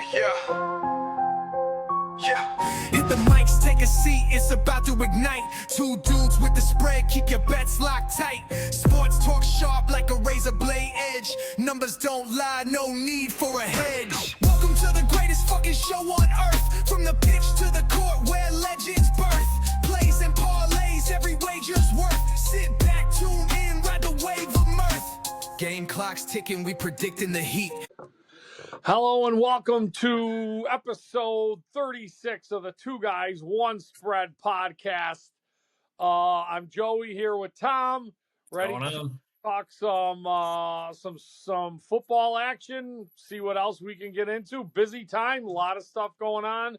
Hit the mics, take a seat, it's about to ignite. Two dudes with the spread, keep your bets locked tight. Sports talk sharp like a razor blade edge. Numbers don't lie, no need for a hedge. Welcome to the greatest fucking show on earth. From the pitch to the court where legends birth. Plays and parlays, every wager's worth. Sit back, tune in, ride the wave of mirth. Game clock's ticking, we predicting the heat. Hello and welcome to episode 36 of the Two Guys, One Spread podcast. I'm Joey here with Tom, ready to talk some football action, see what else we can get into. Busy time, a lot of stuff going on.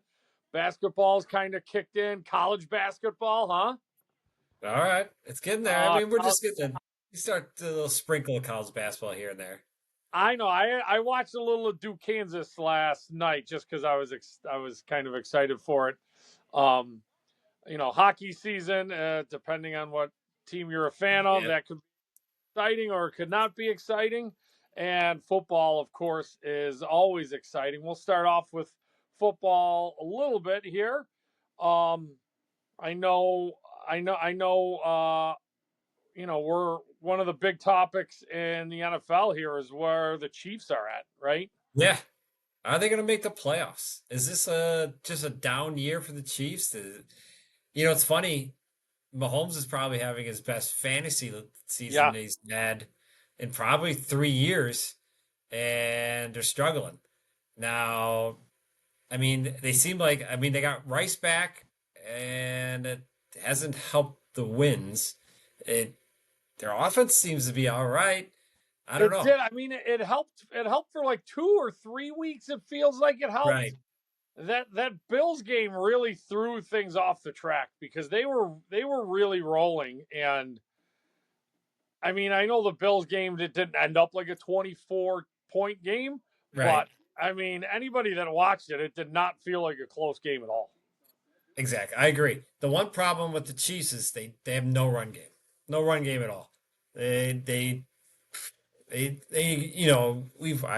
Basketball's kind of kicked in. College basketball, huh? All right, it's getting there. I mean, we're just getting you start a little sprinkle of college basketball here and there. I know. I watched a little of Duke, Kansas last night just because I was kind of excited for it. Hockey season, depending on what team you're a fan of, that could be exciting or it could not be exciting. And football, of course, is always exciting. We'll start off with football a little bit here. I know. We're one of the big topics in the NFL here is where the Chiefs are at, right? Yeah. Are they going to make the playoffs? Is this just a down year for the Chiefs? It's funny. Mahomes is probably having his best fantasy season he's had in probably 3 years, and they're struggling. Now, I mean, they got Rice back, and it hasn't helped the wins. Their offense seems to be all right. I don't know. I mean, it helped. It helped for like 2 or 3 weeks. It feels like it helped. Right. That Bills game really threw things off the track because they were really rolling. And I mean, I know the Bills game didn't end up like a 24-point game, but I mean, anybody that watched it, it did not feel like a close game at all. Exactly, I agree. The one problem with the Chiefs is they have no run game. No run game at all. I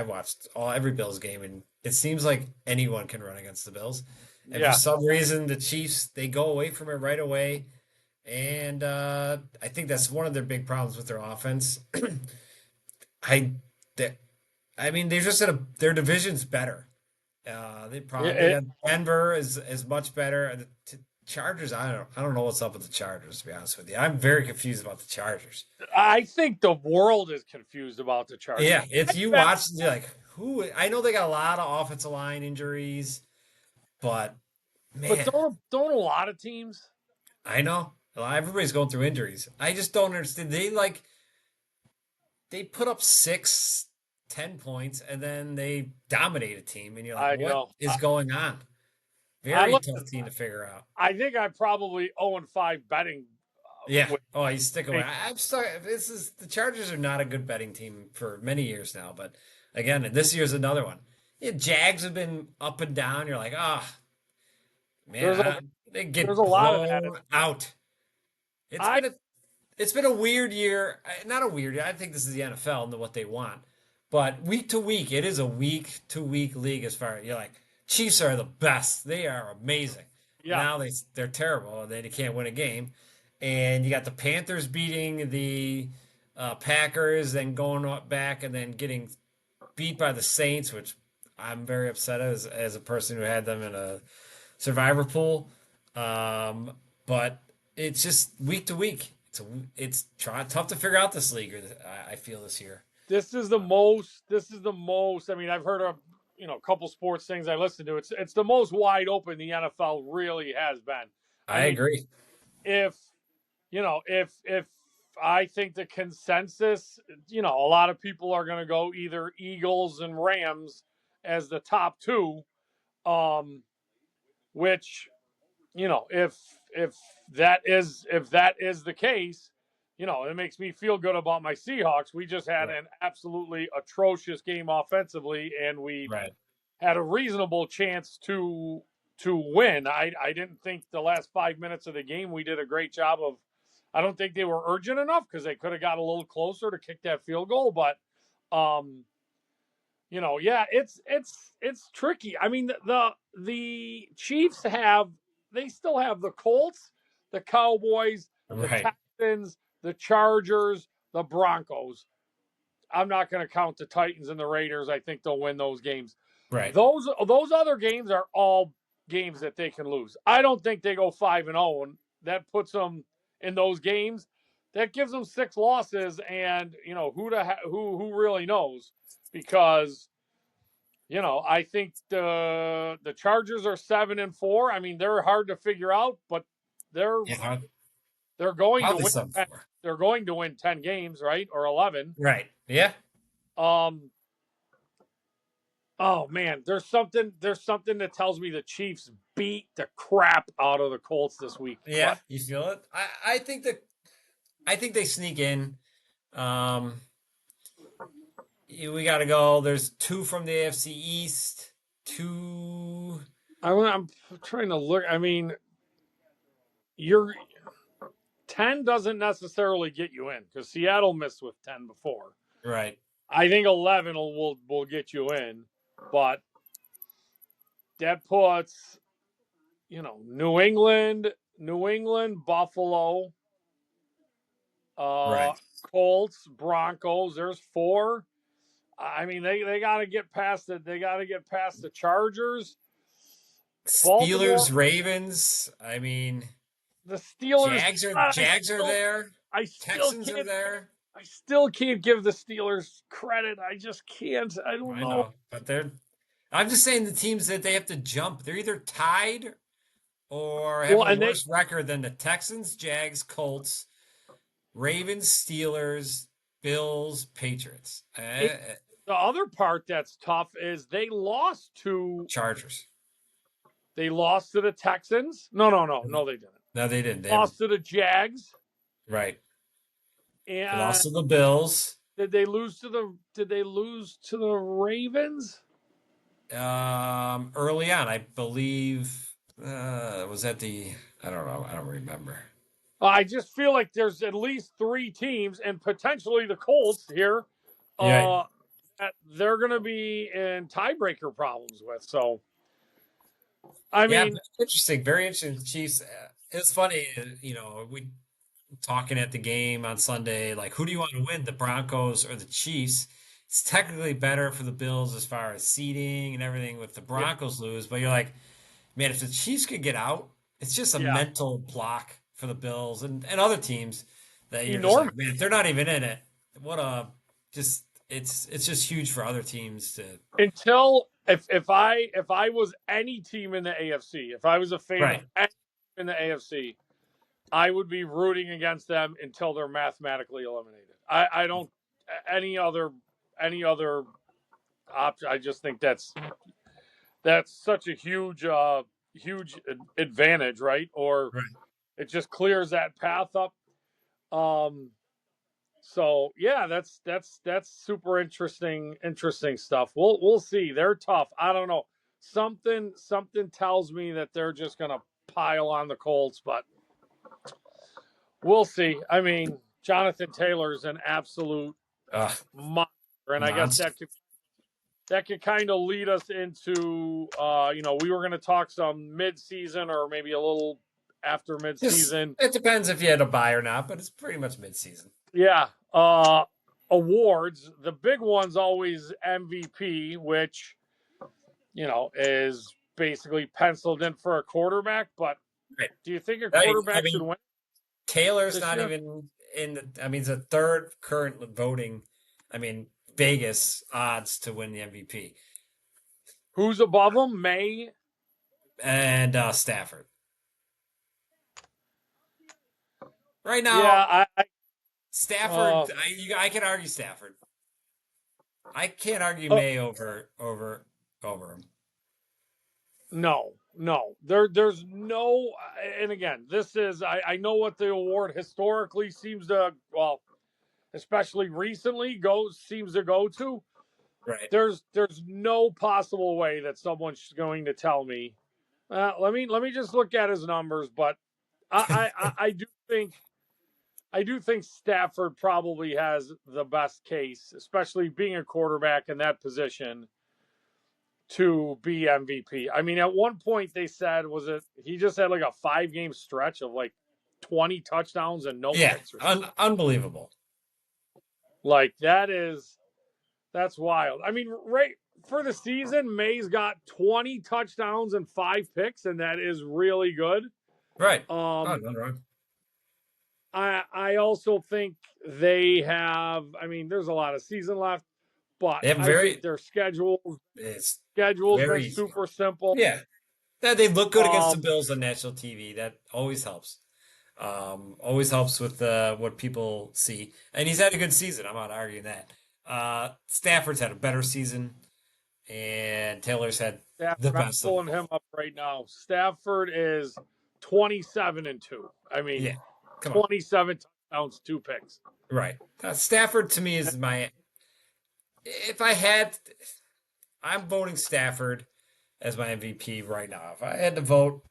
watched every Bills game, and it seems like anyone can run against the Bills. And for some reason, the Chiefs, they go away from it right away. And I think that's one of their big problems with their offense. They're just their division's better. They probably Denver is much better. The Chargers, I don't know what's up with the Chargers, to be honest with you. I'm very confused about the Chargers. I think the world is confused about the Chargers. Yeah, if you watch, you're like, who? I know they got a lot of offensive line injuries, but man, but don't a lot of teams? I know everybody's going through injuries. I just don't understand. They put up 6-10 points and then they dominate a team, and you're like, what is going on? Very tough team to figure out. I think I'm probably 0-5 betting. You stick away. I'm sorry. The Chargers are not a good betting team for many years now, but again, this year's another one. Jags have been up and down. You're like, man, they get there's a lot of that out. It's been a weird year. Not a weird year. I think this is the NFL and what they want, but week to week, it is a week to week league. As far as you're like, Chiefs are the best. They are amazing. Yeah. Now they're terrible. They can't win a game. And you got the Panthers beating the Packers, then going back and then getting beat by the Saints, which I'm very upset as a person who had them in a survivor pool. But it's just week to week. It's tough to figure out this league. I feel this year. This is the most. I mean, I've heard of a couple sports things I listen to. It's the most wide open the NFL really has been. I agree. If I think the consensus, a lot of people are going to go either Eagles and Rams as the top two, which, if that is the case, it makes me feel good about my Seahawks. We just had an absolutely atrocious game offensively, and we had a reasonable chance to win. I didn't think the last 5 minutes of the game we did a great job of. I don't think they were urgent enough because they could have got a little closer to kick that field goal. But, yeah, it's tricky. I mean, the Chiefs they still have the Colts, the Cowboys, the Right. Texans, the Chargers, the Broncos. I'm not going to count the Titans and the Raiders. I think they'll win those games. Right. Those other games are all games that they can lose. I don't think they go 5-0, and that puts them in those games. That gives them 6 losses, and who really knows? Because I think the Chargers are 7-4. I mean, they're hard to figure out, but they're Yeah. they're going How to they win. 7-4? They're going to win 10 games, right, or 11. Right. Yeah. Um. Oh man, there's something that tells me the Chiefs beat the crap out of the Colts this week. Yeah. But You feel it? I think they sneak in. Um, we got to go. There's 2 from the AFC East. 2. I'm trying to look. I mean, you're 10 doesn't necessarily get you in because Seattle missed with 10 before. Right. I think 11 will get you in, but that puts New England, Buffalo, Right. Colts, Broncos. There's 4. I mean, they got to get past it. They got to get past the Chargers, Baltimore, Steelers, Ravens. I mean, the Steelers. Jags are there. I still Texans are can't. there. I still can't give the Steelers credit. I just can't. I don't I know. know, but I'm just saying the teams that they have to jump. They're either tied or have a worse record than the Texans, Jags, Colts, Ravens, Steelers, Bills, Patriots. The other part that's tough is they lost to Chargers. They lost to the Texans. No, they didn't. No, they didn't. They lost to the Jags. Right. And they lost to the Bills. Did they lose to the Ravens? Early on, I believe. Was that I don't know. I don't remember. I just feel like there's at least 3 teams, and potentially the Colts here. They're going to be in tiebreaker problems with. So, I mean, interesting, very interesting. Chiefs. It's funny, we talking at the game on Sunday, like, who do you want to win, the Broncos or the Chiefs? It's technically better for the Bills as far as seeding and everything with the Broncos lose, but you're like, man, if the Chiefs could get out, it's just a mental block for the Bills and other teams that you're just like, man, if they're not even in it, it's just huge for other teams to. Until if I was any team in the AFC, if I was a fan of any team in the AFC, I would be rooting against them until they're mathematically eliminated. I don't any other option. I just think that's such a huge advantage, right? Or it just clears that path up. So yeah, that's super interesting stuff. We'll see. They're tough. I don't know. Something tells me that they're just gonna pile on the Colts, but we'll see. I mean, Jonathan Taylor's an absolute monster, and I guess that could kind of lead us into we were going to talk some mid-season or maybe a little after mid-season. It depends if you had a buy or not, but it's pretty much mid-season. Yeah. Awards. The big one's always MVP, which is basically penciled in for a quarterback. But do you think a quarterback should win? Taylor's not even in the. I mean, it's the 3rd current voting. I mean, Vegas odds to win the MVP. Who's above him? May and Stafford. Right now, yeah, Stafford. I can argue Stafford. I can't argue May over him. No. There's no, and again, this is I know what the award historically seems to, well, especially recently seems to go to. Right. There's no possible way that someone's going to tell me. Let me just look at his numbers, but I do think I do think Stafford probably has the best case, especially being a quarterback in that position, to be MVP. I mean, at one point they said, was it he just had like a 5-game stretch of like 20 touchdowns and no Yeah, picks or something. unbelievable. Like that's wild. I mean, right for the season, May's got 20 touchdowns and 5 picks, and that is really good. Right. Oh, no, right. I also think they have. I mean, there's a lot of season left, but They have I think very. their It's schedule's been very easy. super simple. Yeah, that they look good against the Um, Bills on national TV. That always helps. Always helps with what people see. And he's had a good season. I'm not arguing that. Stafford's had a better season, and Taylor's had the Stafford, I'm best of them pulling both. him up right now. Stafford is 27-2. I mean, Yeah, come on. 27 touchdowns, 2 picks. Right. Stafford to me is my. If I had, I'm voting Stafford as my MVP right now. If I had to vote,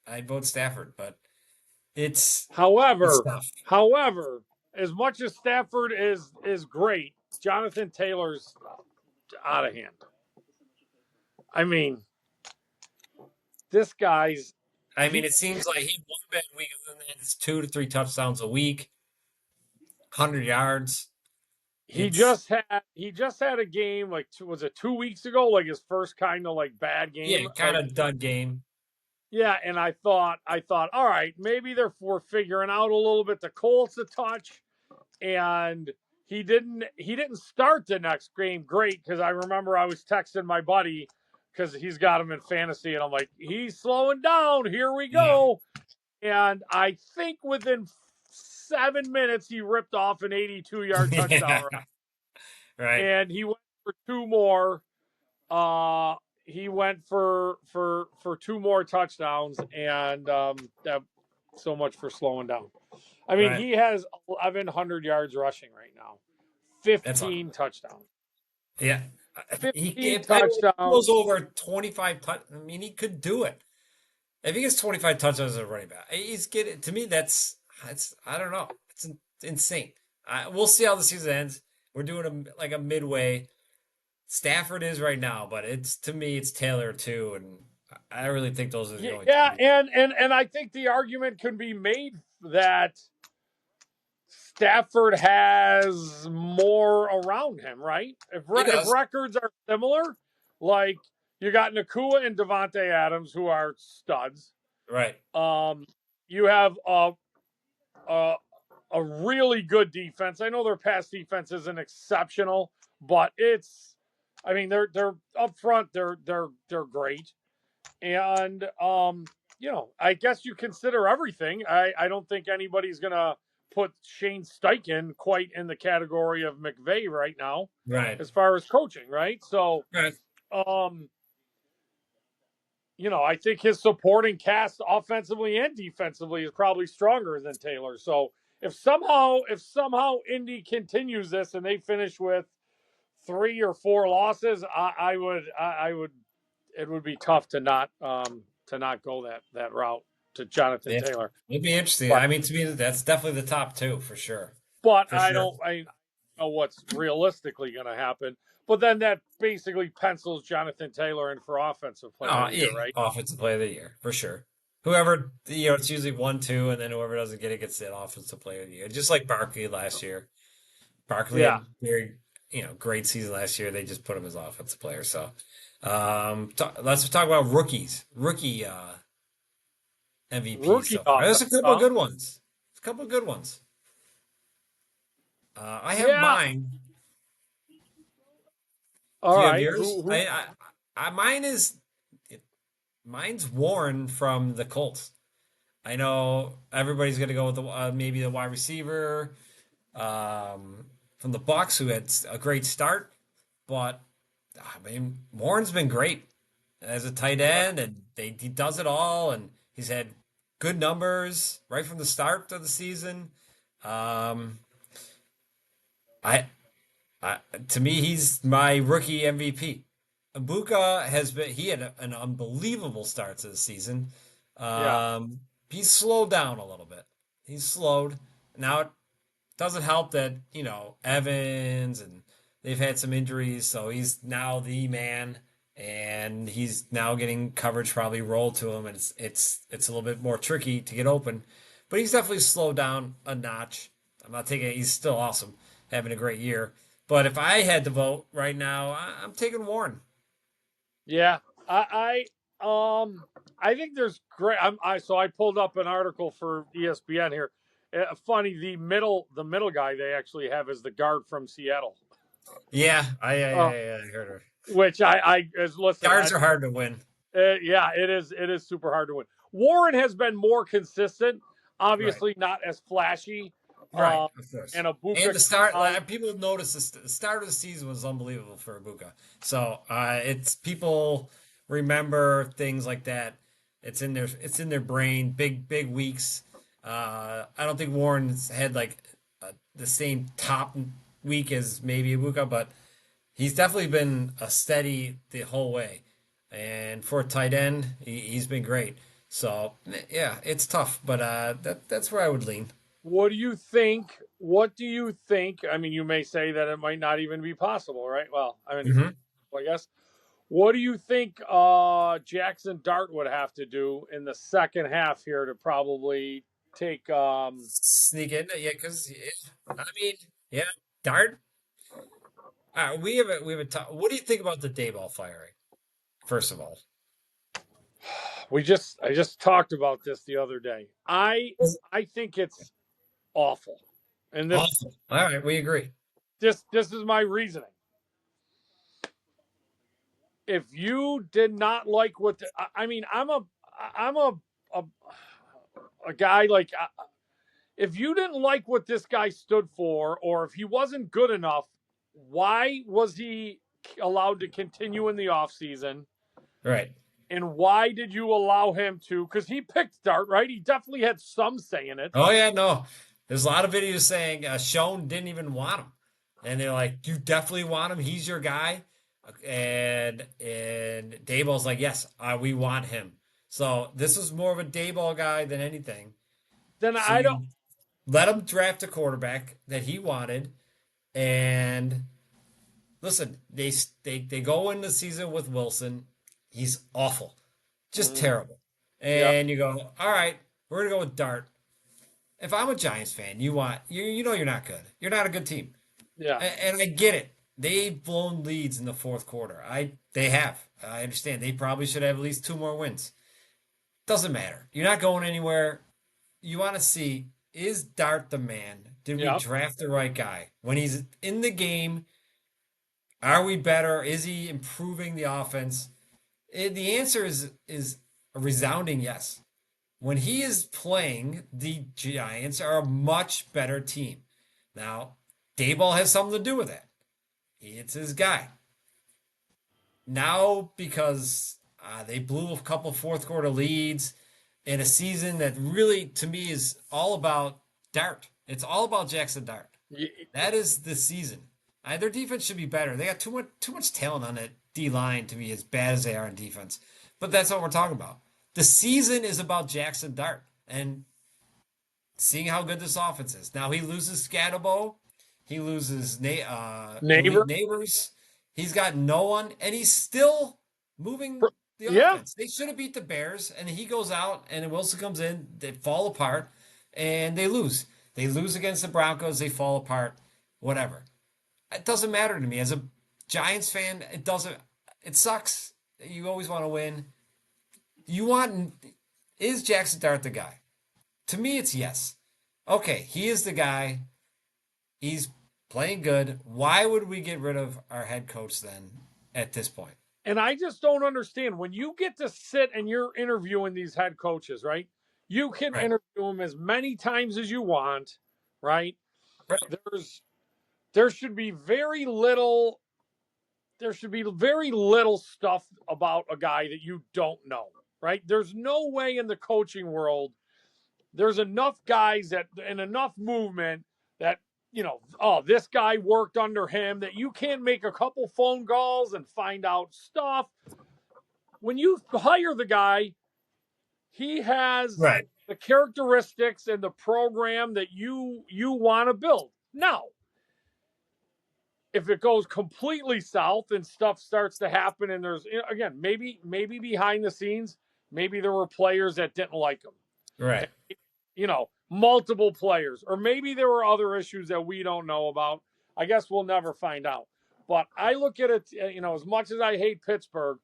I'd vote Stafford. But it's However, tough. however, as much as Stafford is great, Jonathan Taylor's out of hand. I mean, this guy's I mean, it seems like he one bad week, and then it's 2 to 3 touchdowns a week, 100 yards. he It's just had a game like was it 2 weeks ago, like his first kind of like bad yeah, game. kind of dud game. Yeah, and I thought, all right, maybe we're figuring out a little bit the Colts a touch, and he didn't start the next game great because I remember I was texting my buddy because he's got him in fantasy, and I'm like, he's slowing down. Here we Yeah, go, and I think within 7 minutes he ripped off an 82-yard touchdown yeah, run, right, and he went for two more. He went for two more touchdowns, and that so much for slowing down. I mean, right. he has 1,100 yards rushing right now, That's on. 15 touchdowns, Yeah, he 15 if I touchdowns. goes over 25 touch. I mean, he could do it if he gets 25 touchdowns as a running back. He's getting to me. That's I don't know. It's insane. We'll see how the season ends. We're doing like a midway. Stafford is right now, but it's to me it's Taylor too, and I really think those are the only Yeah, two. and I think the argument can be made that Stafford has more around him, right? He If does. records are similar, like you got Nakua and Devontae Adams, who are studs. Right. You have a a really good defense. I know their pass defense isn't exceptional, but I mean, they're up front. They're great, and I guess you consider everything. I don't think anybody's gonna put Shane Steichen quite in the category of McVay right now, Right. as far as coaching, right? So, Right. um, I think his supporting cast offensively and defensively is probably stronger than Taylor. So if somehow Indy continues this and they finish with 3 or 4 losses, I would it would be tough to not go that route to Jonathan Yeah. Taylor. It'd be interesting. But I mean, to me, that's definitely the top two for sure. but For sure. I know what's realistically going to happen. But then that basically pencils Jonathan Taylor in for offensive player of Oh the yeah, year, right? offensive player of the year for sure. Whoever it's usually 1, 2, and then whoever doesn't get it gets the offensive player of the year. Just like Barkley last year. Barkley Yeah. had very great season last year. They just put him as offensive player. So let's talk about rookie MVP Rookie so far. There's offense, a couple of huh? good ones. A couple of good ones. I have Yeah. mine. All Do you have right. yours? Who Mine's Warren from the Colts. I know everybody's going to go with maybe the wide receiver from the Bucks who had a great start, but I mean Warren's been great as a tight Yeah. end, and he does it all, and he's had good numbers right from the start of the season. Um, I, I to me he's my rookie MVP. Ibuka he had an unbelievable start to the season. Yeah. He's slowed down a little bit. He's slowed. Now, it doesn't help that, Evans and they've had some injuries, so he's now the man, and he's now getting coverage probably rolled to him, and it's a little bit more tricky to get open. But he's definitely slowed down a notch. I'm not taking it. He's still awesome, having a great year. But if I had to vote right now, I'm taking Warren. Yeah, I think there's great. So I pulled up an article for ESPN here. Funny, the middle guy they actually have is the guard from Seattle. Yeah, I heard her. Which listen. Guards are hard to win. Yeah, it is. It is super hard to win. Warren has been more consistent. Obviously, not as flashy. Right, of course. And Ibuka. And the start, people noticed the start of the season was unbelievable for Ibuka. So it's people remember things like that. It's in their brain. Big weeks. I don't think Warren's had like the same top week as maybe Ibuka, but he's definitely been a steady the whole way. And for a tight end, he's been great. So yeah, it's tough, but that's where I would lean. What do you think? What do you think? I mean, you may say that it might not even be possible, right? Well, I mean, I guess. What do you think Jackson Dart would have to do in the second half here to probably take sneak in? Yeah, because I mean, yeah, Dart. We have a what do you think about the Daboll firing? First of all, I just talked about this the other day. I think it's awful. And this awful. All right, we agree. This is my reasoning. If you did not like what I mean, I'm a guy like if you didn't like what this guy stood for, or if he wasn't good enough, why was he allowed to continue in the offseason? Right. And why did you allow him to? Because he picked Dart, right? He definitely had some say in it. Oh, yeah, no. There's a lot of videos saying Schoen didn't even want him. And they're like, you definitely want him? He's your guy? And Daboll's like, yes, we want him. So this was more of a Daboll guy than anything. Then so I don't let him draft a quarterback that he wanted. And listen, they go into the season with Wilson. He's awful, just terrible. And you go, all right, we're gonna go with Dart. If I'm a Giants fan, you know you're not good. You're not a good team. Yeah, and I get it. They've blown leads in the fourth quarter. They have. I understand. They probably should have at least 2 more wins. Doesn't matter. You're not going anywhere. You want to see, is Dart the man? Did we draft the right guy? When he's in the game, are we better? Is he improving the offense? The answer is a resounding yes. When he is playing, the Giants are a much better team. Now, Daboll has something to do with that. It's his guy. Now, because they blew a couple fourth quarter leads in a season that really, to me, is all about Dart. It's all about Jackson Dart. That is the season. Their defense should be better. They got too much talent on that D-line to be as bad as they are on defense. But that's what we're talking about. The season is about Jackson Dart and seeing how good this offense is. Now, he loses Scatterbo. He loses Neighbors. He's got no one, and he's still moving the offense. They should have beat the Bears, and he goes out, and Wilson comes in. They fall apart, and they lose. They lose against the Broncos. They fall apart. Whatever. It doesn't matter to me. As a Giants fan, it sucks. You always want to win. Is Jackson Dart the guy? To me, it's yes. Okay, he is the guy. He's playing good. Why would we get rid of our head coach then at this point? And I just don't understand. When you get to sit and you're interviewing these head coaches, right? You can interview them as many times as you want, right? There should be very little stuff about a guy that you don't know, right? There's no way in the coaching world there's enough guys and enough movement that, this guy worked under him, that you can't make a couple phone calls and find out stuff. When you hire the guy, he has the characteristics and the program that you want to build. Now, if it goes completely south and stuff starts to happen, and there's again maybe behind the scenes, maybe there were players that didn't like him, right? Multiple players, or maybe there were other issues that we don't know about. I guess we'll never find out. But I look at it, as much as I hate Pittsburgh,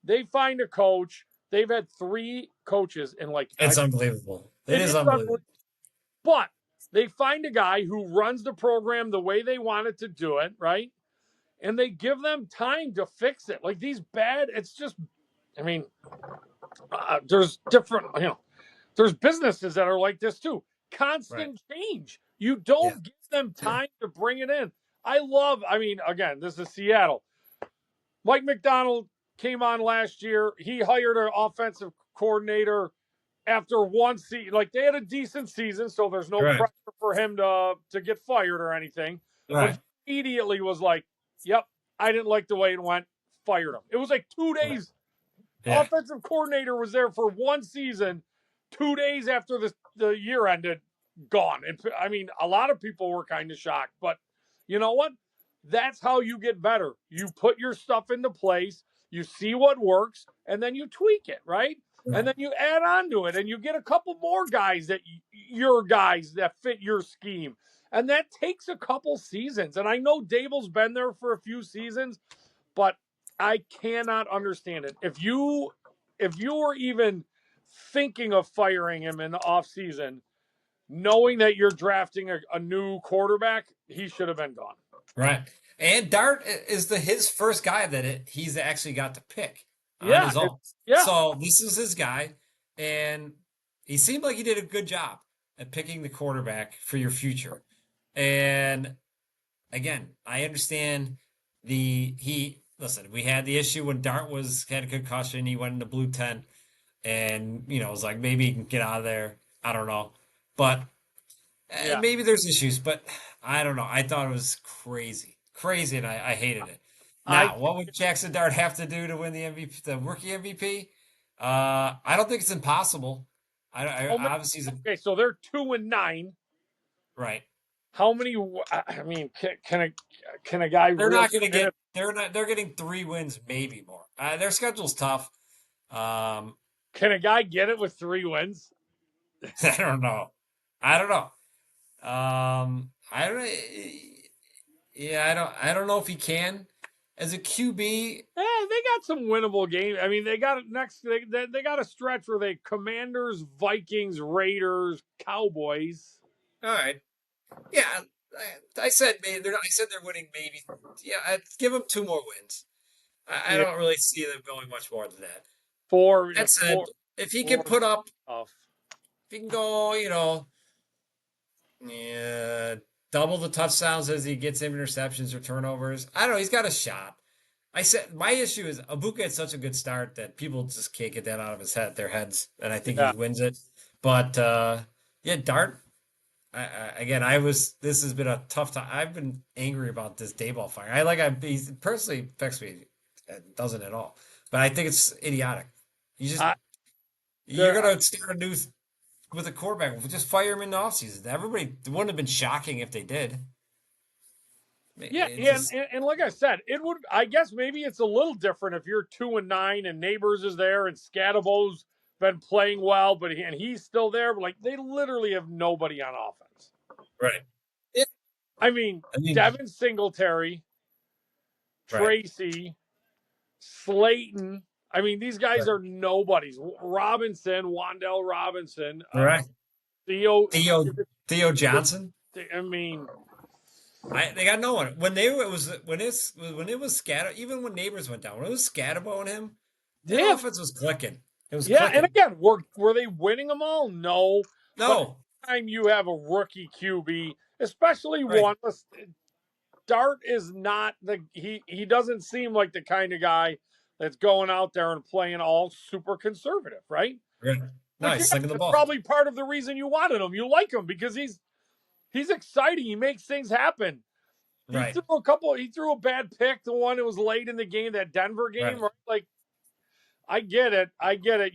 they find a coach. They've had 3 coaches in it's unbelievable. It is unbelievable. But they find a guy who runs the program the way they wanted to do it, right? And they give them time to fix it. Like these it's just, there's different, there's businesses that are like this too. Constant change. You don't give them time to bring it in. Again, this is Seattle. Mike McDonald came on last year. He hired an offensive coordinator after one season. Like they had a decent season, so there's no pressure for him to get fired or anything. But he immediately was like, "Yep, I didn't like the way it went." Fired him. It was like 2 days. Offensive coordinator was there for one season. 2 days after the year ended, gone. And a lot of people were kind of shocked. But you know what? That's how you get better. You put your stuff into place. You see what works, and then you tweak it, right? And then you add on to it, and you get a couple more guys that fit your scheme. And that takes a couple seasons. And I know Daboll's been there for a few seasons, but I cannot understand it. If you were even thinking of firing him in the offseason, knowing that you're drafting a new quarterback, he should have been gone. Right. And Dart is his first guy that he's actually got to pick on his own. Yeah. So this is his guy, and he seemed like he did a good job at picking the quarterback for your future. And again, I understand listen, we had the issue when Dart had a concussion, he went in the blue tent, and it was like maybe he can get out of there. I don't know. But maybe there's issues, but I don't know. I thought it was crazy, and I hated it. Now, what would Jackson Dart have to do to win the MVP, the rookie MVP? I don't think it's impossible. Obviously, okay. So they're 2-9, right? How many? Can a guy? They're not going to get. They're getting 3 wins, maybe more. Their schedule's tough. Can a guy get it with 3 wins? I don't know. I don't know. I don't know if he can as a QB. They got some winnable games. They got next. They got a stretch where they Commanders, Vikings, Raiders, Cowboys. All right. Yeah, I said maybe they're winning maybe. Yeah, I'd give them 2 more wins. I don't really see them going much more than that. That said, if he can put up, if he can go, double the touchdowns as he gets interceptions or turnovers, I don't know. He's got a shot. I said my issue is Abuka had such a good start that people just can't get that out of their heads, and I think he wins it. But Dart. This has been a tough time. I've been angry about this Daboll fire. He personally affects me. It doesn't at all. But I think it's idiotic. You're going to start a new with a quarterback. Just fire him in the offseason. It wouldn't have been shocking if they did. And like I said, it would. I guess maybe it's a little different if you're 2-9 and Neighbors is there and Scadabow's been playing well, but he's still there. But they literally have nobody on offense. Right. Yeah. Devin Singletary, Tracy, Slayton. These guys are nobodies. Robinson, Wandell Robinson. Right. Theo Johnson. They got no one. When it was Scadabow, even when Neighbors went down, when it was Scadabow and him, the offense was clicking. It was clicking. And again, were they winning them all? No. No. But anytime you have a rookie QB, especially one, Dart is not he doesn't seem like the kind of guy that's going out there and playing all super conservative, right? Right. Nice. That's probably part of the reason you wanted him. You like him because he's exciting. He makes things happen. Right. He threw a bad pick, the one that was late in the game, that Denver game. Right? I get it.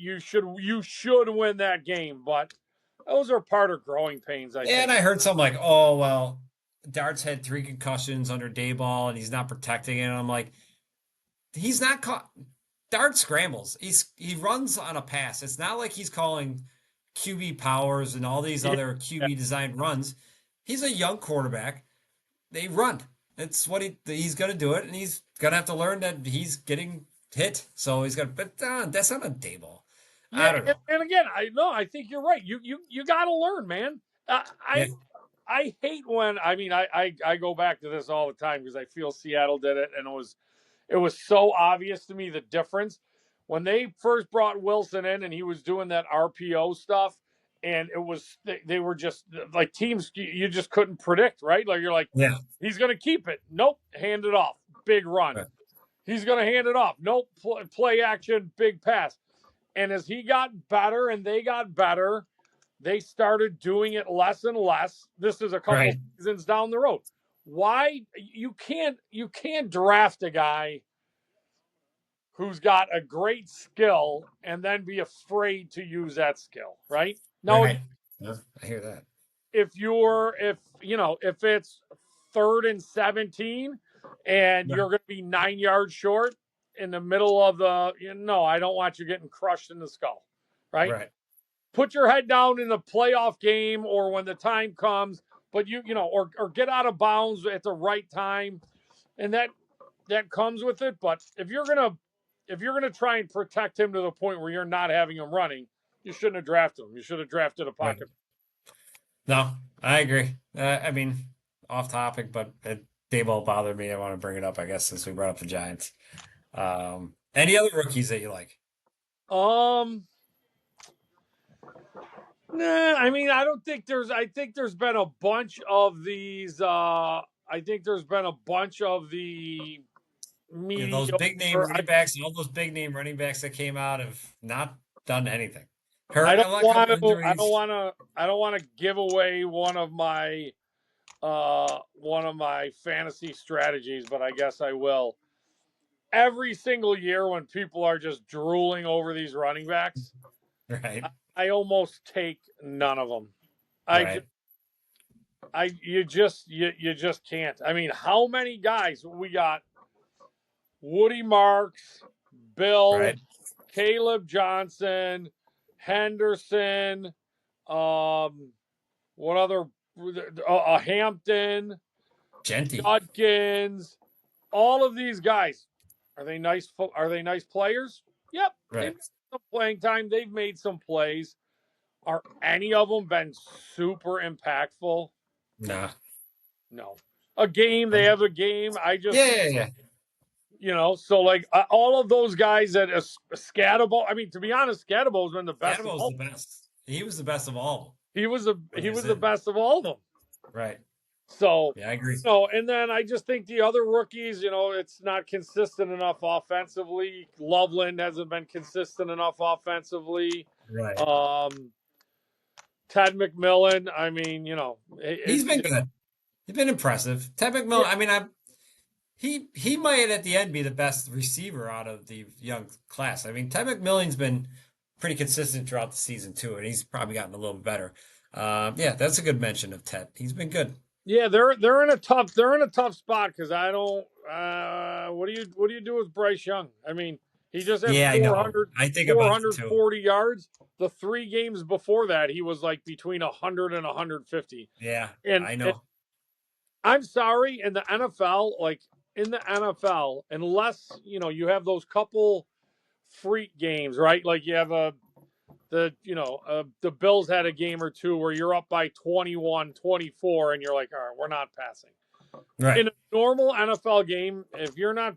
You should win that game, but those are part of growing pains, I think. And I heard something like, oh, well, Dart's had 3 concussions under Daboll and he's not protecting it. And I'm like, he's not caught. Dart scrambles. He runs on a pass. It's not like he's calling QB powers and all these other QB designed runs. He's a young quarterback. They run. It's what he's going to do it, and he's going to have to learn that he's getting hit. So he's got. But that's not a Daboll. Yeah, I don't know. and again, I think you're right. You got to learn, man. I hate when I go back to this all the time because I feel Seattle did it, and it was so obvious to me the difference when they first brought Wilson in and he was doing that RPO stuff, and it was they were just like teams you just couldn't predict, right? Like you're like, Yeah, he's going to keep it. Nope, hand it off, big run. right. He's going to hand it off. Nope, play action, big pass. And as he got better and they got better, they started doing it less and less. This is a couple seasons down the road. Why you can't draft a guy who's got a great skill and then be afraid to use that skill, right? No, Right. Yeah, I hear that. if it's 3rd and 17 and you're going to be 9 yards short in the middle of the, I don't want you getting crushed in the skull, right? Right. Put your head down in the playoff game or when the time comes, but or get out of bounds at the right time, and that comes with it. But if you're gonna try and protect him to the point where you're not having him running, you shouldn't have drafted him. You should have drafted a pocket. No, I agree. I mean, off topic, but Daboll bothered me. I want to bring it up, I guess, since we brought up the Giants. Any other rookies that you like? Nah, I mean, I think there's been a bunch of these. I think there's been a bunch of the Those big name running backs and all those big name running backs that came out have not done anything. I don't want to give away one of my fantasy strategies, but I guess I will. Every single year when people are just drooling over these running backs, right? I almost take none of them. You just can't. I mean, how many guys we got? Woody Marks, Bill, Caleb Johnson, Henderson, what other? Hampton, Genty, Judkins, all of these guys. Are they nice? Are they nice players? Yep. Right. They've some playing time. They've made some plays. Are any of them been super impactful? Nah. No. They have a game. Yeah. So like all of those guys that Scatterbo. I mean, to be honest, Scatterbo's been the best. Scatterbo's the best. He was the best of all of them. He was the best of all of them. Right. So yeah, I agree. And then I just think the other rookies, it's not consistent enough offensively. Loveland hasn't been consistent enough offensively. Right. Ted McMillan, I mean, he's been good. He's been impressive. Ted McMillan, I mean, he might at the end be the best receiver out of the young class. I mean, Ted McMillan's been pretty consistent throughout the season too, and he's probably gotten a little bit better. Yeah, that's a good mention of Ted. He's been good. Yeah, they're in a tough spot because I don't. What do you do with Bryce Young? I mean, he just had 440 yards. The 3 games before that, he was like between 100 and 150. Yeah, and I know. I'm sorry, in the NFL, unless you have those couple freak games, right? Like you have the Bills had a game or two where you're up by 21-24 and you're like, all right, we're not passing. Right. In a normal NFL game, if you're not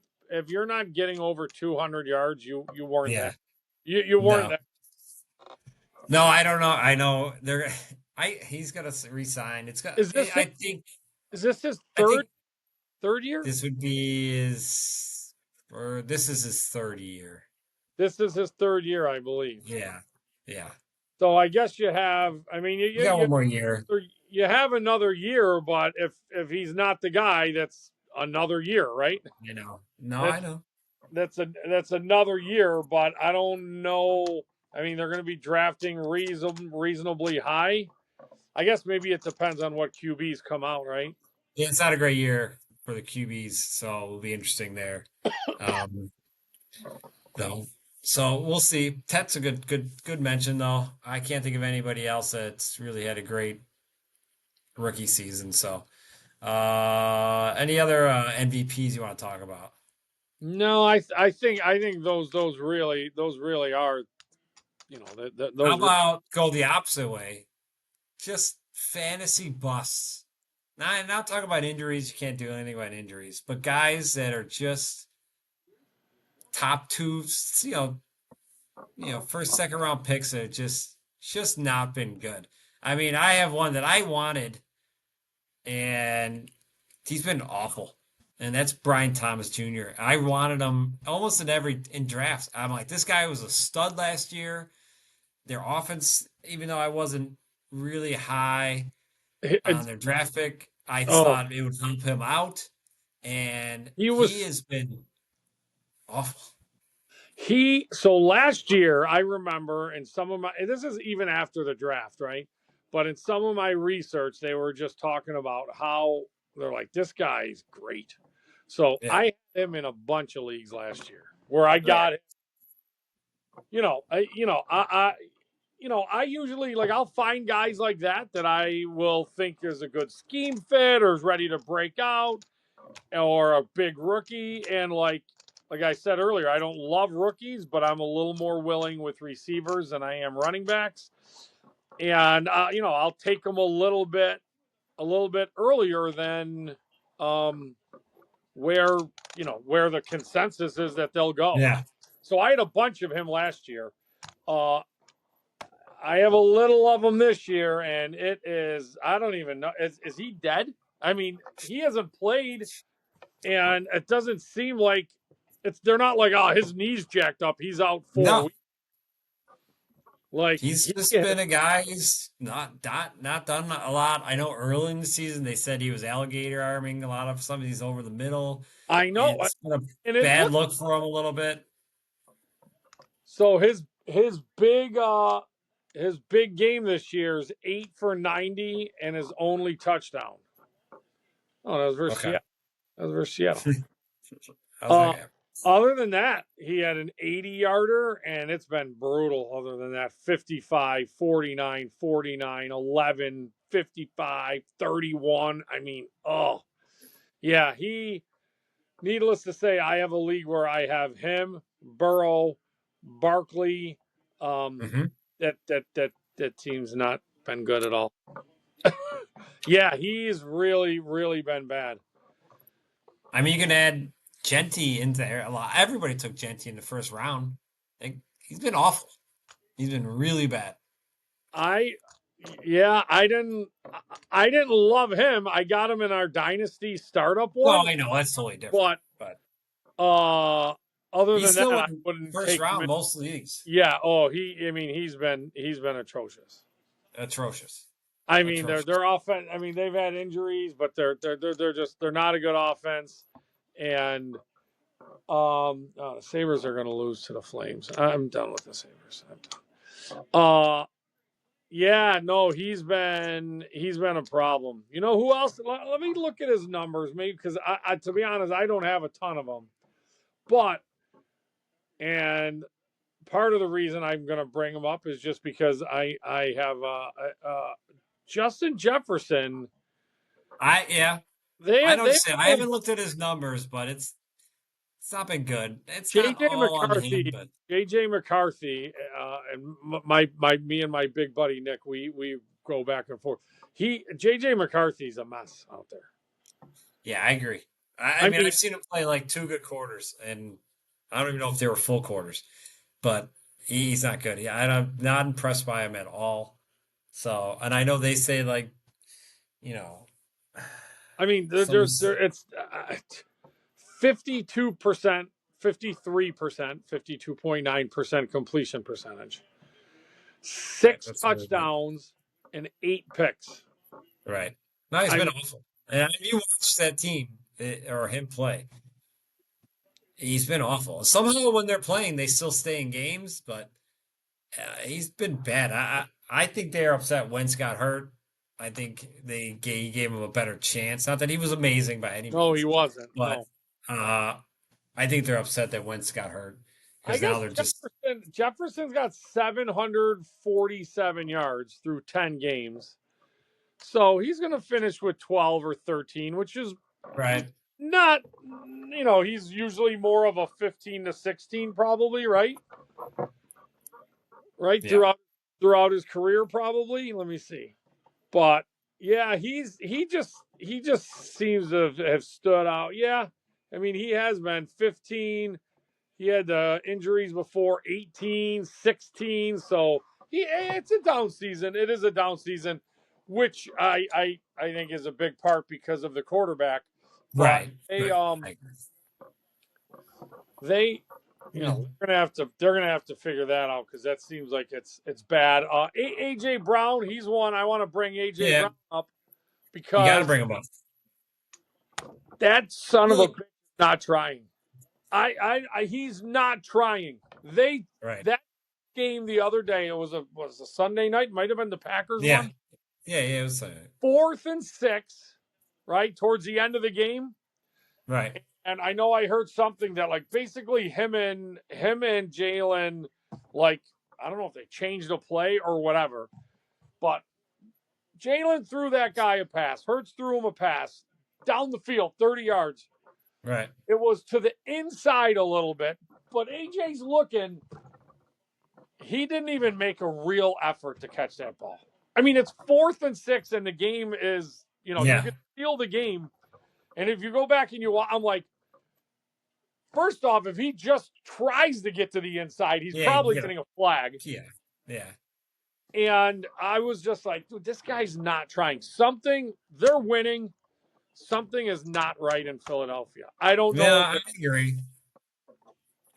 getting over 200 yards, you weren't there. You weren't there. No, I don't know. I know he's got to resign. Is this his third year? This would be this is his third year. This is his third year, I believe. Yeah. So I guess you have. I mean, you got one more year. You have another year, but if he's not the guy, that's another year, right? I know. No, I know. That's another year, but I don't know. I mean, they're going to be drafting reasonably high. I guess maybe it depends on what QBs come out, right? Yeah, it's not a great year for the QBs, so it'll be interesting there. Um, though. So we'll see. Tet's a good mention though. I can't think of anybody else that's really had a great rookie season. So any other MVPs you want to talk about? No, I think those really are, How those. about go the opposite way? Just fantasy busts. Not talking about injuries. You can't do anything about injuries, but guys that are just top two, first, second round picks that have just not been good. I mean, I have one that I wanted, and he's been awful. And that's Brian Thomas Jr. I wanted him almost in drafts. I'm like, this guy was a stud last year. Their offense, even though I wasn't really high on their draft pick, I Oh, thought it would help him out. And he he was has been awful. so last year I remember in some of my, this is even after the draft, right? But in some of my research, they were just talking about how they're like, this guy's great. So Yeah. I had him in a bunch of leagues last year where I Right. got it. I usually like I'll find guys like that I will think is a good scheme fit or is ready to break out or a big rookie. And like I said earlier, I don't love rookies, but I'm a little more willing with receivers than I am running backs. And I'll take them a little bit earlier than where where the consensus is that they'll go. Yeah. So I had a bunch of him last year. Uh, I have a little of him this year, and it is, I don't even know. Is he dead? I mean, he hasn't played, and it doesn't seem like they're not like, oh, his knee's jacked up. He's out 4 weeks. No, Like, he's just been a guy who's not done a lot. I know early in the season they said he was alligator arming a lot of some of these over the middle. I know. It's been a And it bad looked, look for him a little bit. so his big game this year is 8 for 90 and his only touchdown. Oh, that was versus Okay. Seattle. That was versus Seattle. How's that guy? Other than that, he had an 80-yarder, and it's been brutal. Other than that, 55, 49, 49, 11, 55, 31. I mean, yeah, needless to say, I have a league where I have him, Burrow, Barkley. Mm-hmm. That team's not been good at all. Yeah, he's really, really been bad. I mean, you can add Genty into there a lot. Everybody took Genty in the first round. He's been awful. He's been really bad. I didn't love him. I got him in our dynasty startup one. Well, I know that's totally different. But other he's than still that, I in wouldn't first take him round in. most leagues. Yeah. He's been atrocious. Atrocious. I mean, their offense. I mean, they've had injuries, but they're not a good offense. And the Sabres are going to lose to the Flames. I'm done with the Sabres. I'm done. Yeah, no, he's been a problem. You know who else? Let me look at his numbers, maybe, because I to be honest, I don't have a ton of them. But and part of the reason I'm going to bring him up is just because I have Justin Jefferson. I don't say I haven't looked at his numbers, but it's not been good. It's not JJ all on him, McCarthy. but JJ McCarthy and me and my big buddy Nick, we go back and forth. JJ McCarthy's a mess out there. yeah, I agree. I mean, I've seen him play like 2 good quarters, and I don't even know if they were full quarters, but he's not good. Yeah, I'm not impressed by him at all. So, and I know they say like, I mean, it's 52%, 53%, 52.9% completion percentage, right, 6 touchdowns, and 8 picks. Right. No, he's been awful. And if you watch that team or him play, he's been awful. Somehow when they're playing, they still stay in games, but He's been bad. I think they're upset Wentz got hurt. I think he gave him a better chance. Not that he was amazing by any No, he means, wasn't. but No. I think they're upset that Wentz got hurt I because now guess they're just Jefferson's got 747 yards through 10 games. So he's going to finish with 12 or 13, which is right. not, he's usually more of a 15 to 16 probably, right? Right Yeah. throughout his career probably. Let me see. But yeah, he just seems to have stood out. Yeah. I mean, he has been 15. He had the injuries before 18, 16. So it's a down season. It is a down season, which I think is a big part because of the quarterback. But Right. they they're gonna have to figure that out because that seems like it's bad. AJ Brown, he's one I want to bring AJ Brown up You got to because bring him up. that son of a bitch is not trying. He's not trying. Right. That game the other day, it was a Sunday night, might have been the Packers one. Yeah, it was 4th and 6, right towards the end of the game. Right. And I know I heard something that like basically him and Jalen, like I don't know if they changed the play or whatever, but Jalen threw that guy a pass. Hurts threw him a pass down the field, 30 yards. Right. It was to the inside a little bit, but AJ's looking. He didn't even make a real effort to catch that ball. I mean, it's 4th and 6, and the game is, you can steal the game. And if you go back and I'm like, first off, if he just tries to get to the inside, he's probably getting a flag. Yeah. Yeah. And I was just like, dude, this guy's not trying. They're winning. Something is not right in Philadelphia. I don't know. Yeah, I agree.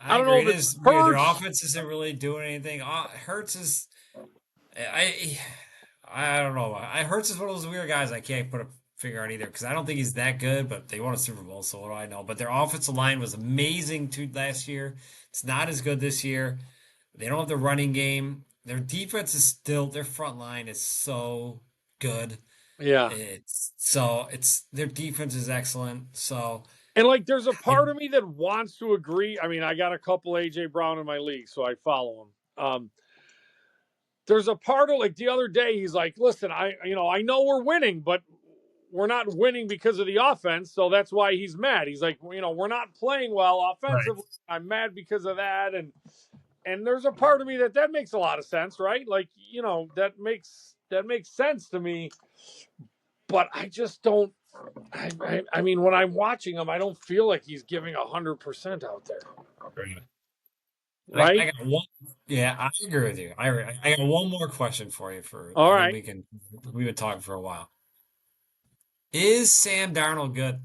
I don't know if it's Their offense isn't really doing anything. Hurts is, I don't know. Hurts is one of those weird guys I can't put a finger on either because I don't think he's that good. But they won a Super Bowl, so what do I know? But their offensive line was amazing last year. It's not as good this year. They don't have the running game. Their defense is still. Their front line is so good. Yeah. Their defense is excellent. So. And like, there's a part of me that wants to agree. I mean, I got a couple AJ Brown in my league, so I follow him. There's a part of like the other day, he's like, listen, I know we're winning, but we're not winning because of the offense. So that's why he's mad. He's like, we're not playing well offensively. Right. I'm mad because of that. And there's a part of me that makes a lot of sense, right? Like, that makes sense to me, but I just don't. I mean, when I'm watching him, I don't feel like he's giving 100% out there. Right? I got one. Yeah, I agree with you. I got one more question for you. All right. We've been talking for a while. Is Sam Darnold good?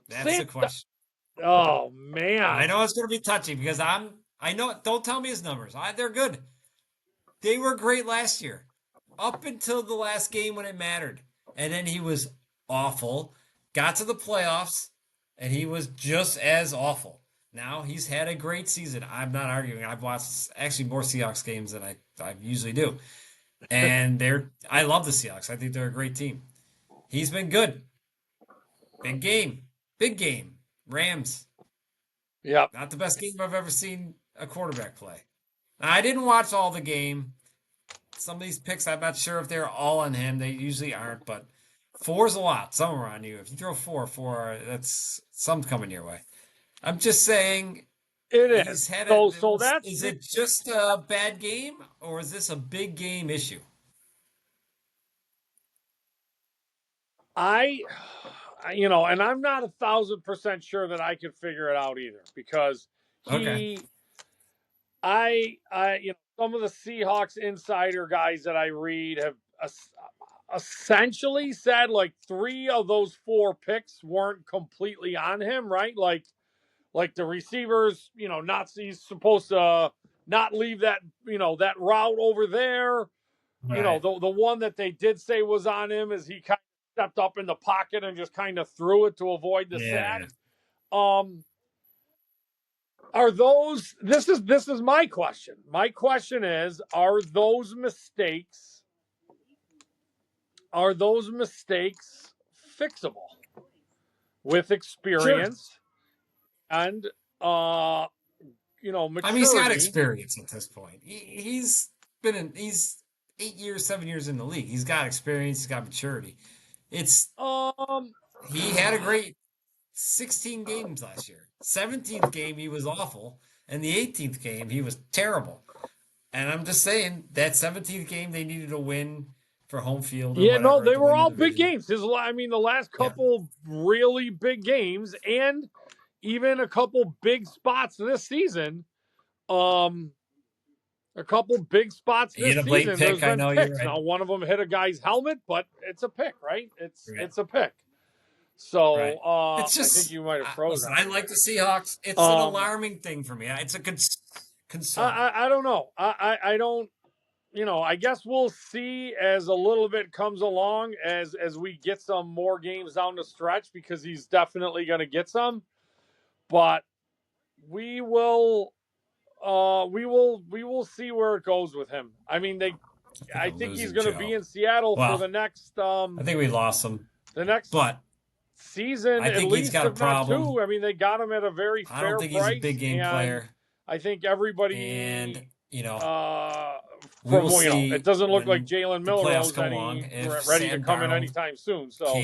That's the question. Oh man, I know it's going to be touchy because I know. Don't tell me his numbers. They're good. They were great last year, up until the last game when it mattered, and then he was awful. Got to the playoffs, and he was just as awful. Now he's had a great season. I'm not arguing. I've watched actually more Seahawks games than I usually do, and I love the Seahawks. I think they're a great team. He's been good. Big game. Rams. Yep. Not the best game I've ever seen a quarterback play. Now, I didn't watch all the game. Some of these picks, I'm not sure if they're all on him. They usually aren't, but 4's a lot. Some are on you. If you throw 4, that's some coming your way. I'm just saying. It is. Is it just a bad game, or is this a big game issue? And I'm not 1,000% sure that I could figure it out either because some of the Seahawks insider guys that I read have essentially said like 3 of those 4 picks weren't completely on him, right? Like the receivers, he's supposed to not leave that, that route over there. Right. The one that they did say was on him is he kind of stepped up in the pocket and just kind of threw it to avoid the sack. Are those? This is my question. My question is: Are those mistakes? Are those mistakes fixable with experience and maturity? I mean, he's got experience at this point. He's 7 years in the league. He's got experience. He's got maturity. He had a great 16 games last year. 17th game he was awful, and the 18th game he was terrible. And I'm just saying that 17th game they needed a win for home field. Yeah, no, they were all big games. The last couple really big games, and even a couple big spots this season. A couple big spots this season. Pick. There's been I know picks. you're right. Now, one of them hit a guy's helmet, but it's a pick, right? It's a pick. So it's just, I think you might have frozen. I like the Seahawks. It's an alarming thing for me. It's a concern. I don't know. I don't. I guess we'll see as a little bit comes along as we get some more games down the stretch, because he's definitely going to get some. But we will see where it goes with him. I mean, I think he's going to be in Seattle for the next. I think we lost him. The next, season. I think he's got a problem. Two. I mean, they got him at a very fair price. I don't think he's a big game player. I think everybody and it doesn't look like Jalen Miller is ready to come in anytime soon. So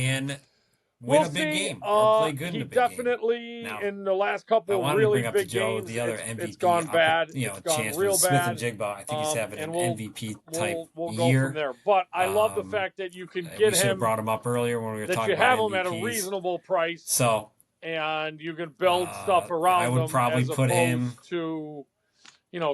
win a big game or play good in a big game. He definitely, in the last couple of really big games, the other MVP, it's gone bad. It's gone real bad. Smith and Jigba, I think he's having an MVP type we'll go year. From there. But I love the fact that you can get him. We brought him up earlier when we were talking about that you have MVPs. him at a reasonable price. So, and you can build stuff around him. I would probably put him to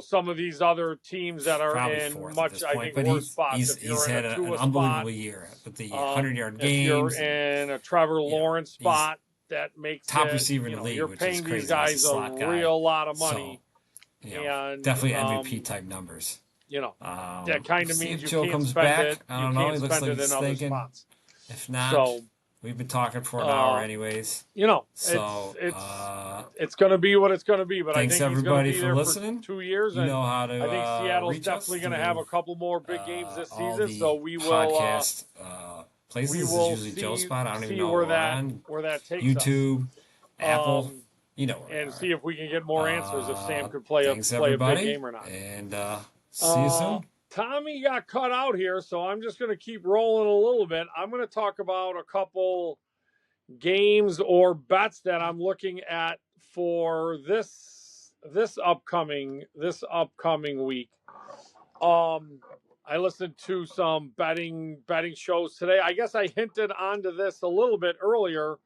some of these other teams that are in much, I think, worse spots. He's had an unbelievable year with the 100-yard games. If you're in a Trevor Lawrence spot, that makes top receiver in the league. You're paying these guys a real lot of money. So, and definitely MVP type numbers. That kind of means you Joe can't comes spend back. it. I don't know. He looks like he's thinking. If not, we've been talking for an hour anyways. So it's going to be what it's going to be. But thanks I think everybody he's going to be for there listening. For 2 years. You know how to. I think Seattle's definitely going to have a couple more big games this season. So we will. Podcast places is usually Joe's spot. I don't even know where that takes YouTube, us. Apple. And see if we can get more answers if Sam could play a big game or not. And see you soon. Tommy got cut out here, so I'm just going to keep rolling a little bit. I'm going to talk about a couple games or bets that I'm looking at for this upcoming week. I listened to some betting shows today. I guess I hinted onto this a little bit earlier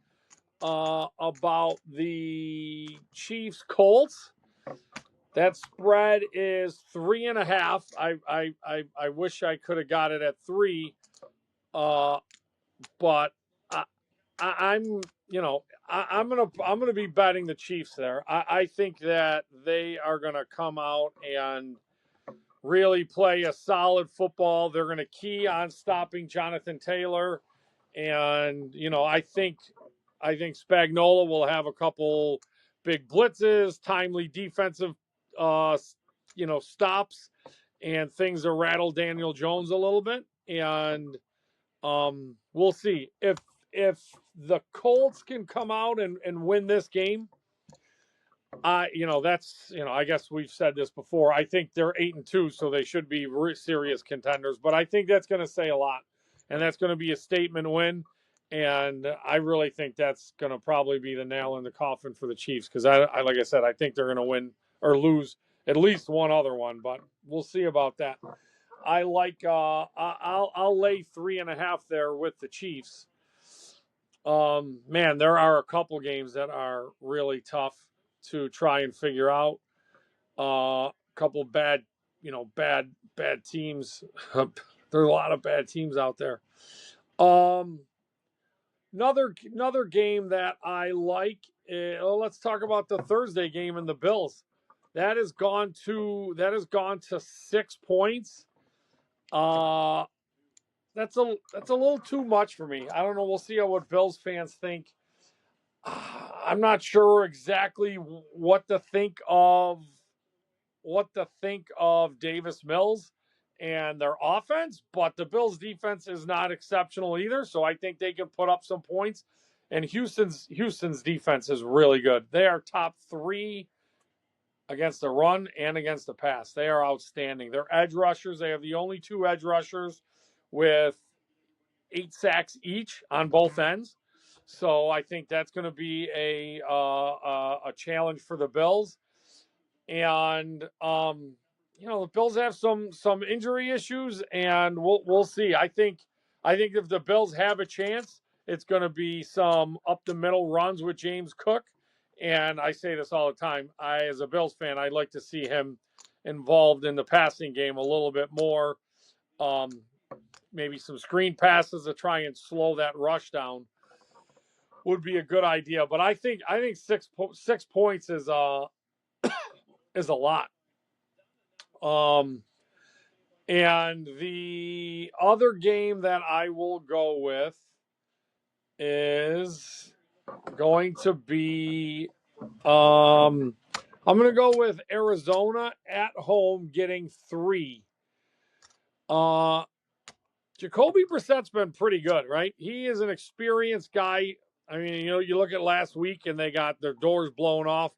about the Chiefs Colts. That spread is 3.5. I wish I could have got it at 3, but I'm gonna be betting the Chiefs there. I think that they are gonna come out and really play a solid football. They're gonna key on stopping Jonathan Taylor, and I think Spagnuolo will have a couple big blitzes, timely defensive stops, and things that rattle Daniel Jones a little bit. And we'll see if the Colts can come out and win this game. That's I guess we've said this before. I think they're 8-2, so they should be serious contenders. But I think that's going to say a lot, and that's going to be a statement win. And I really think that's going to probably be the nail in the coffin for the Chiefs, because I like I said, I think they're going to win or lose at least one other one, but we'll see about that. I like I'll lay 3.5 there with the Chiefs. Man, there are a couple games that are really tough to try and figure out. A couple bad teams. There's a lot of bad teams out there. Another game that I like. Let's talk about the Thursday game in the Bills. That has gone to 6 points. That's a little too much for me. I don't know. We'll see what Bills fans think. I'm not sure exactly what to think of Davis Mills and their offense, but the Bills defense is not exceptional either, so I think they can put up some points. And Houston's defense is really good. They are top 3 against the run and against the pass. They are outstanding. Their edge rushers, they have the only 2 edge rushers with 8 sacks each on both ends. So I think that's going to be a challenge for the Bills. And the Bills have some injury issues, and we'll see. I think if the Bills have a chance, it's going to be some up the middle runs with James Cook. And I say this all the time. As a Bills fan, I'd like to see him involved in the passing game a little bit more. Maybe some screen passes to try and slow that rush down would be a good idea. But I think 6 points is a lot. And the other game that I will go with is going to be I'm going to go with Arizona at home getting 3. Jacoby Brissett's been pretty good, right? He is an experienced guy. I mean, you look at last week and they got their doors blown off,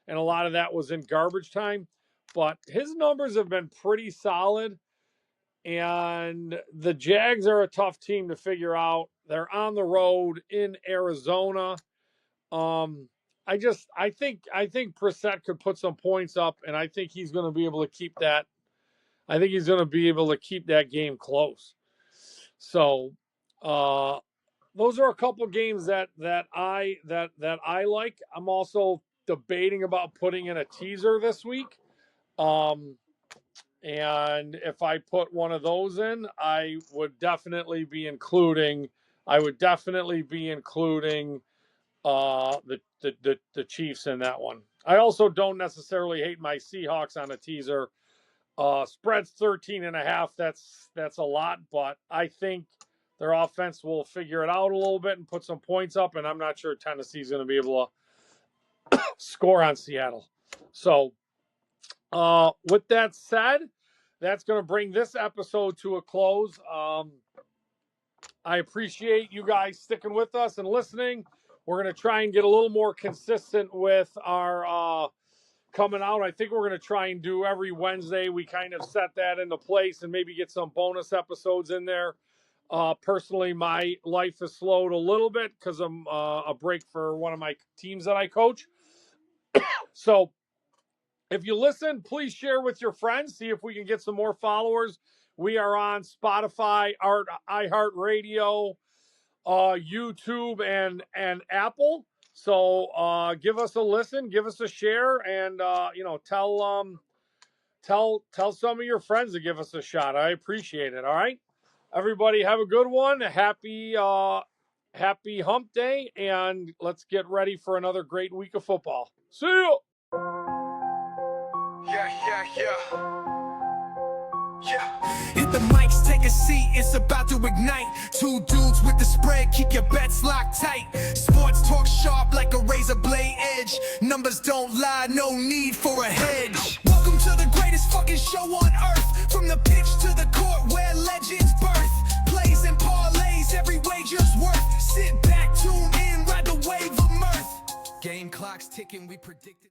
and a lot of that was in garbage time. But his numbers have been pretty solid. And the Jags are a tough team to figure out. They're on the road in Arizona. I think Brissett could put some points up, and I think he's going to be able to keep that. I think he's going to be able to keep that game close. So, those are a couple games that I like. I'm also debating about putting in a teaser this week. And if I put one of those in, I would definitely be including the Chiefs in that one. I also don't necessarily hate my Seahawks on a teaser. Spread's 13.5. That's a lot, but I think their offense will figure it out a little bit and put some points up, and I'm not sure Tennessee's going to be able to score on Seattle. So, with that said, that's going to bring this episode to a close. I appreciate you guys sticking with us and listening. We're going to try and get a little more consistent with our coming out. I think we're going to try and do every Wednesday. We kind of set that into place and maybe get some bonus episodes in there. Personally, my life has slowed a little bit because I'm a break for one of my teams that I coach. So if you listen, please share with your friends. See if we can get some more followers. We are on Spotify, iHeartRadio, YouTube, and Apple. So give us a listen, give us a share, and tell some of your friends to give us a shot. I appreciate it. All right, everybody, have a good one. Happy Hump Day, and let's get ready for another great week of football. See you. Yeah. Hit the mics, take a seat, it's about to ignite. 2 dudes with the spread, keep your bets locked tight. Sports talk sharp like a razor blade edge. Numbers don't lie, no need for a hedge. Welcome to the greatest fucking show on earth. From the pitch to the court where legends birth. Plays and parlays, every wager's worth. Sit back, tune in, ride the wave of mirth. Game clock's ticking, we predicted.